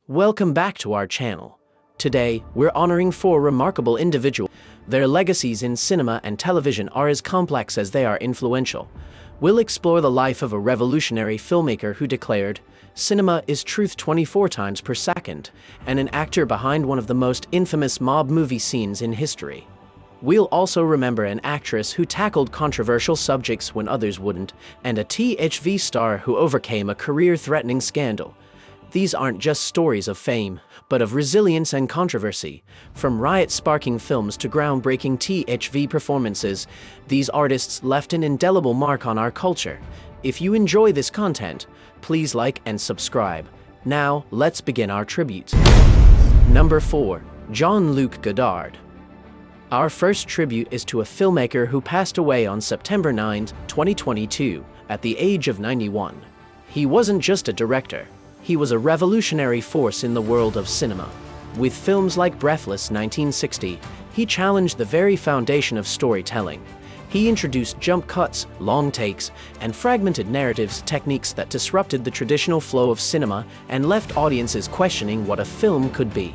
Welcome back to our channel. Today, we're honoring four remarkable individuals. Their legacies in cinema and television are as complex as they are influential. We'll explore the life of a revolutionary filmmaker who declared, "Cinema is truth 24 times per second," and an actor behind one of the most infamous mob movie scenes in history. We'll also remember an actress who tackled controversial subjects when others wouldn't, and a TV star who overcame a career-threatening scandal. These aren't just stories of fame, but of resilience and controversy. From riot-sparking films to groundbreaking TV performances, these artists left an indelible mark on our culture. If you enjoy this content, please like and subscribe. Now, let's begin our tribute. Number 4. Jean-Luc Godard. Our first tribute is to a filmmaker who passed away on September 9, 2022, at the age of 91. He wasn't just a director. He was a revolutionary force in the world of cinema. With films like Breathless 1960, he challenged the very foundation of storytelling. He introduced jump cuts, long takes, and fragmented narratives, techniques that disrupted the traditional flow of cinema and left audiences questioning what a film could be.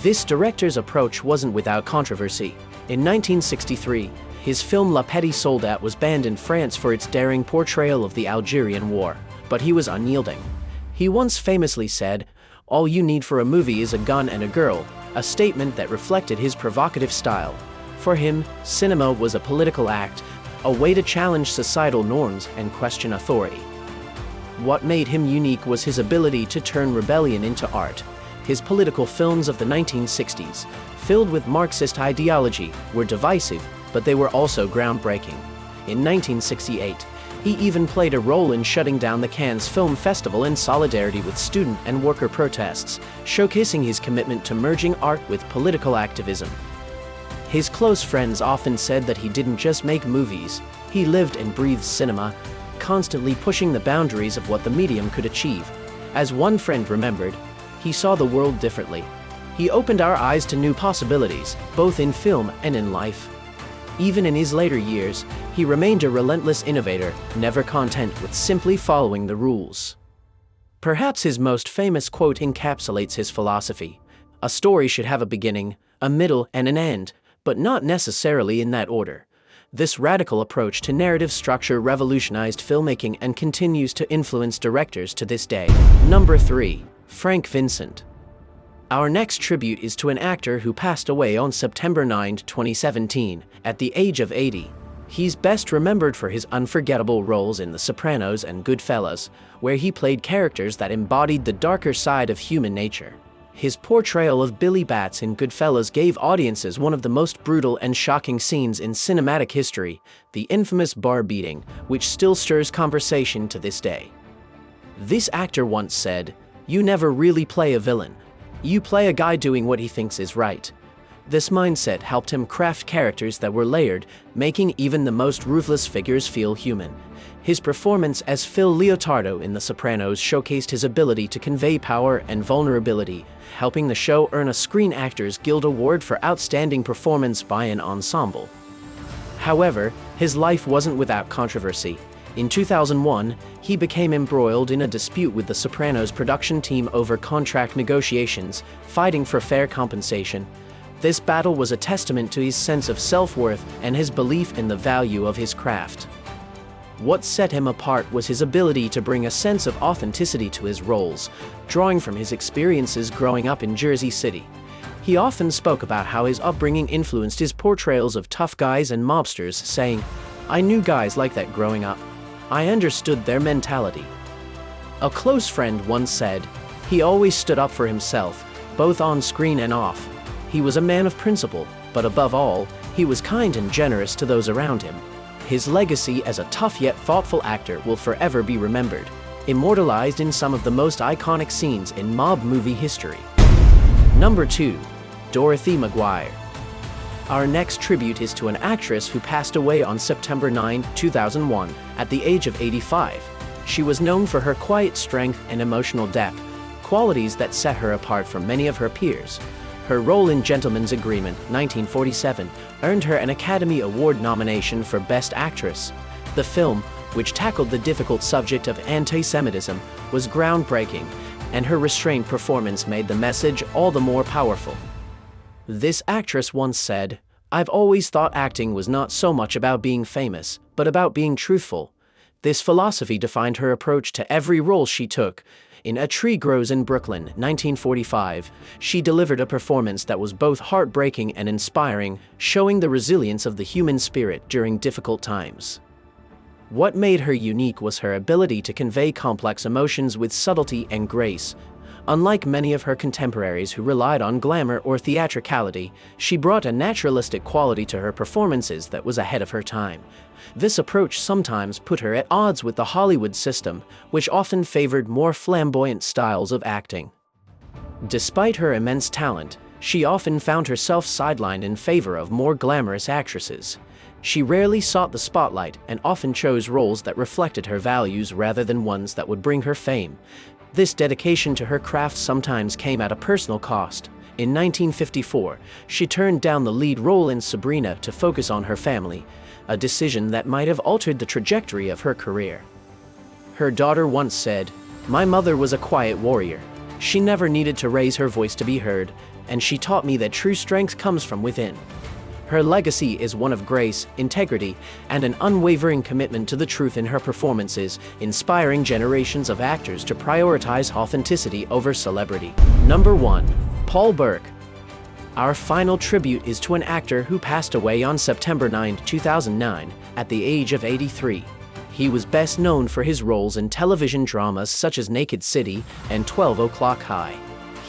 This director's approach wasn't without controversy. In 1963, his film La Petite Soldat was banned in France for its daring portrayal of the Algerian War, but he was unyielding. He once famously said, "All you need for a movie is a gun and a girl," a statement that reflected his provocative style. For him, cinema was a political act, a way to challenge societal norms and question authority. What made him unique was his ability to turn rebellion into art. His political films of the 1960s, filled with Marxist ideology, were divisive, but they were also groundbreaking. In 1968, he even played a role in shutting down the Cannes Film Festival in solidarity with student and worker protests, showcasing his commitment to merging art with political activism. His close friends often said that he didn't just make movies, he lived and breathed cinema, constantly pushing the boundaries of what the medium could achieve. As one friend remembered, he saw the world differently. He opened our eyes to new possibilities, both in film and in life. Even in his later years, he remained a relentless innovator, never content with simply following the rules. Perhaps his most famous quote encapsulates his philosophy: "A story should have a beginning, a middle, and an end, but not necessarily in that order." This radical approach to narrative structure revolutionized filmmaking and continues to influence directors to this day. Number 3. Frank Vincent. Our next tribute is to an actor who passed away on September 9, 2017, at the age of 80. He's best remembered for his unforgettable roles in The Sopranos and Goodfellas, where he played characters that embodied the darker side of human nature. His portrayal of Billy Batts in Goodfellas gave audiences one of the most brutal and shocking scenes in cinematic history, the infamous bar beating, which still stirs conversation to this day. This actor once said, "You never really play a villain. You play a guy doing what he thinks is right." This mindset helped him craft characters that were layered, making even the most ruthless figures feel human. His performance as Phil Leotardo in The Sopranos showcased his ability to convey power and vulnerability, helping the show earn a Screen Actors Guild Award for Outstanding Performance by an Ensemble. However, his life wasn't without controversy. In 2001, he became embroiled in a dispute with the Sopranos production team over contract negotiations, fighting for fair compensation. This battle was a testament to his sense of self-worth and his belief in the value of his craft. What set him apart was his ability to bring a sense of authenticity to his roles, drawing from his experiences growing up in Jersey City. He often spoke about how his upbringing influenced his portrayals of tough guys and mobsters, saying, "I knew guys like that growing up. I understood their mentality." A close friend once said, "He always stood up for himself, both on screen and off. He was a man of principle, but above all, he was kind and generous to those around him." His legacy as a tough yet thoughtful actor will forever be remembered, immortalized in some of the most iconic scenes in mob movie history. Number 2. Dorothy Maguire. Our next tribute is to an actress who passed away on September 9, 2001, at the age of 85. She was known for her quiet strength and emotional depth, qualities that set her apart from many of her peers. Her role in Gentleman's Agreement, 1947, earned her an Academy Award nomination for Best Actress. The film, which tackled the difficult subject of anti-Semitism, was groundbreaking, and her restrained performance made the message all the more powerful. This actress once said, "I've always thought acting was not so much about being famous, but about being truthful." This philosophy defined her approach to every role she took. In A Tree Grows in Brooklyn, 1945, she delivered a performance that was both heartbreaking and inspiring, showing the resilience of the human spirit during difficult times. What made her unique was her ability to convey complex emotions with subtlety and grace. Unlike many of her contemporaries who relied on glamour or theatricality, she brought a naturalistic quality to her performances that was ahead of her time. This approach sometimes put her at odds with the Hollywood system, which often favored more flamboyant styles of acting. Despite her immense talent, she often found herself sidelined in favor of more glamorous actresses. She rarely sought the spotlight and often chose roles that reflected her values rather than ones that would bring her fame. This dedication to her craft sometimes came at a personal cost. In 1954, she turned down the lead role in Sabrina to focus on her family, a decision that might have altered the trajectory of her career. Her daughter once said, "My mother was a quiet warrior. She never needed to raise her voice to be heard, and she taught me that true strength comes from within." Her legacy is one of grace, integrity, and an unwavering commitment to the truth in her performances, inspiring generations of actors to prioritize authenticity over celebrity. Number 1. Paul Burke. Our final tribute is to an actor who passed away on September 9, 2009, at the age of 83. He was best known for his roles in television dramas such as Naked City and 12 O'Clock High.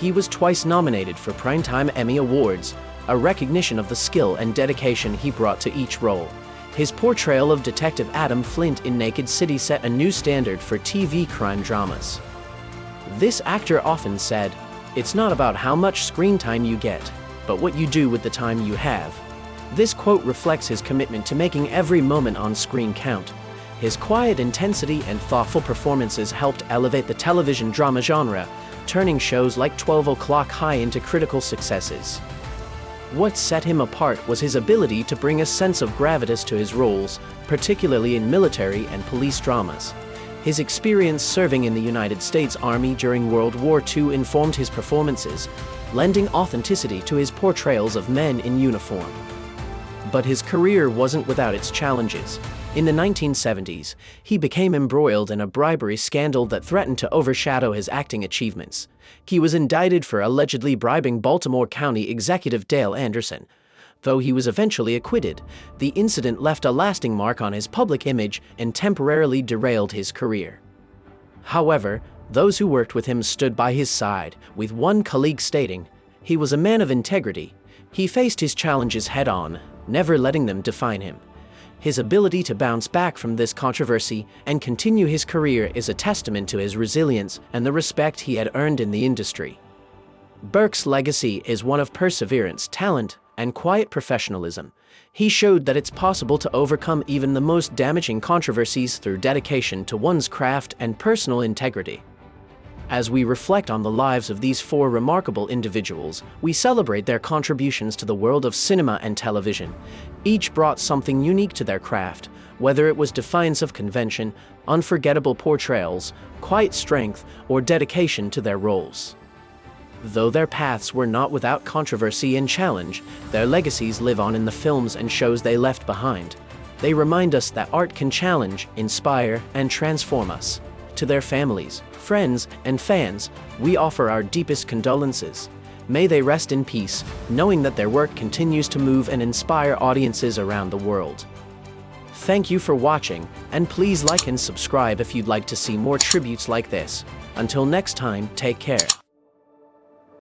He was twice nominated for Primetime Emmy Awards, a recognition of the skill and dedication he brought to each role. His portrayal of Detective Adam Flint in Naked City set a new standard for TV crime dramas. This actor often said, "It's not about how much screen time you get, but what you do with the time you have." This quote reflects his commitment to making every moment on screen count. His quiet intensity and thoughtful performances helped elevate the television drama genre, turning shows like 12 O'Clock High into critical successes. What set him apart was his ability to bring a sense of gravitas to his roles, particularly in military and police dramas. His experience serving in the United States Army during World War II informed his performances, lending authenticity to his portrayals of men in uniform. But his career wasn't without its challenges. In the 1970s, he became embroiled in a bribery scandal that threatened to overshadow his acting achievements. He was indicted for allegedly bribing Baltimore County Executive Dale Anderson. Though he was eventually acquitted, the incident left a lasting mark on his public image and temporarily derailed his career. However, those who worked with him stood by his side, with one colleague stating, "He was a man of integrity. He faced his challenges head-on, never letting them define him." His ability to bounce back from this controversy and continue his career is a testament to his resilience and the respect he had earned in the industry. Burke's legacy is one of perseverance, talent, and quiet professionalism. He showed that it's possible to overcome even the most damaging controversies through dedication to one's craft and personal integrity. As we reflect on the lives of these four remarkable individuals, we celebrate their contributions to the world of cinema and television. Each brought something unique to their craft, whether it was defiance of convention, unforgettable portrayals, quiet strength, or dedication to their roles. Though their paths were not without controversy and challenge, their legacies live on in the films and shows they left behind. They remind us that art can challenge, inspire, and transform us. To their families, friends, and fans, we offer our deepest condolences. May they rest in peace, knowing that their work continues to move and inspire audiences around the world. Thank you for watching, and please like and subscribe if you'd like to see more tributes like this. Until next time, take care.